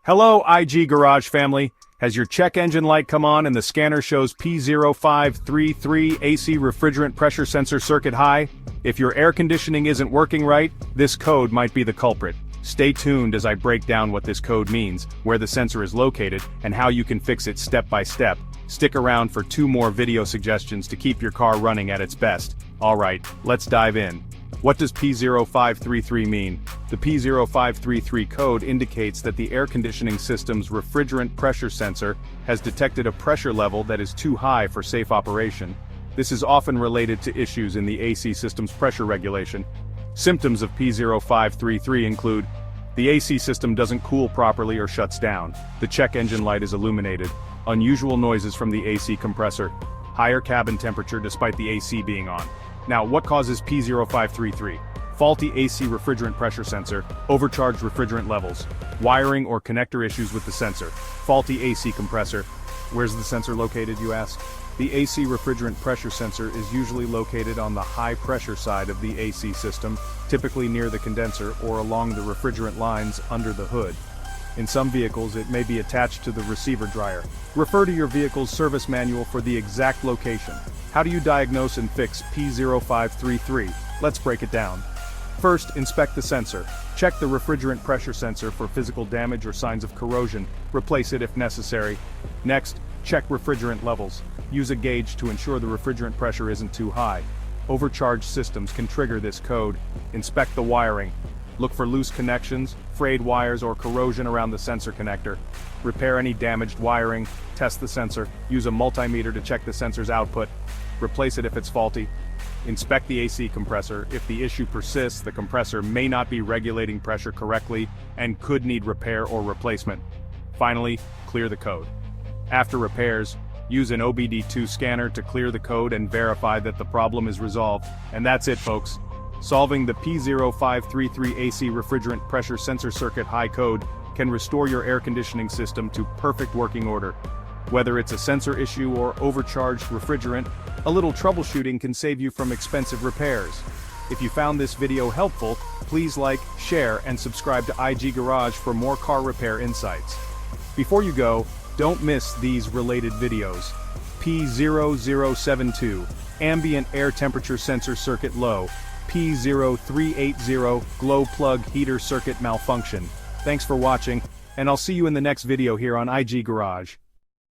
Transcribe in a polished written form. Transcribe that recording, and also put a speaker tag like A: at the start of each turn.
A: Hello, IG Garage family. Has your check engine light come on and the scanner shows P0533 AC refrigerant pressure sensor circuit high? If your air conditioning isn't working right, this code might be the culprit. Stay tuned as I break down what this code means, where the sensor is located, and how you can fix it step by step. Stick around for 2 more video suggestions to keep your car running at its best. Alright, let's dive in. What does P0533 mean? The P0533 code indicates that the air conditioning system's refrigerant pressure sensor has detected a pressure level that is too high for safe operation. This is often related to issues in the AC system's pressure regulation. Symptoms of P0533 include: the AC system doesn't cool properly or shuts down, the check engine light is illuminated, unusual noises from the AC compressor, higher cabin temperature despite the AC being on. Now, what causes P0533? Faulty AC refrigerant pressure sensor, overcharged refrigerant levels, wiring or connector issues with the sensor, faulty AC compressor. Where's the sensor located, you ask? The AC refrigerant pressure sensor is usually located on the high pressure side of the AC system, typically near the condenser or along the refrigerant lines under the hood. In some vehicles, it may be attached to the receiver dryer. Refer to your vehicle's service manual for the exact location. How do you diagnose and fix P0533? Let's break it down. First, inspect the sensor. Check the refrigerant pressure sensor for physical damage or signs of corrosion. Replace it if necessary. Next, check refrigerant levels. Use a gauge to ensure the refrigerant pressure isn't too high. Overcharged systems can trigger this code. Inspect the wiring. Look for loose connections, frayed wires, or corrosion around the sensor connector. Repair any damaged wiring. Test the sensor. Use a multimeter to check the sensor's output. Replace it if it's faulty. Inspect the AC compressor. If the issue persists, the compressor may not be regulating pressure correctly and could need repair or replacement. Finally, clear the code. After repairs, use an OBD-II scanner to clear the code and verify that the problem is resolved. And that's it, folks. Solving the P0533 AC refrigerant pressure sensor circuit high code can restore your air conditioning system to perfect working order. Whether it's a sensor issue or overcharged refrigerant, a little troubleshooting can save you from expensive repairs. If you found this video helpful, please like, share, and subscribe to IG Garage for more car repair insights. Before you go, don't miss these related videos. P0072, ambient air temperature sensor circuit low. P0380, glow plug heater circuit malfunction. Thanks for watching, and I'll see you in the next video here on IG Garage.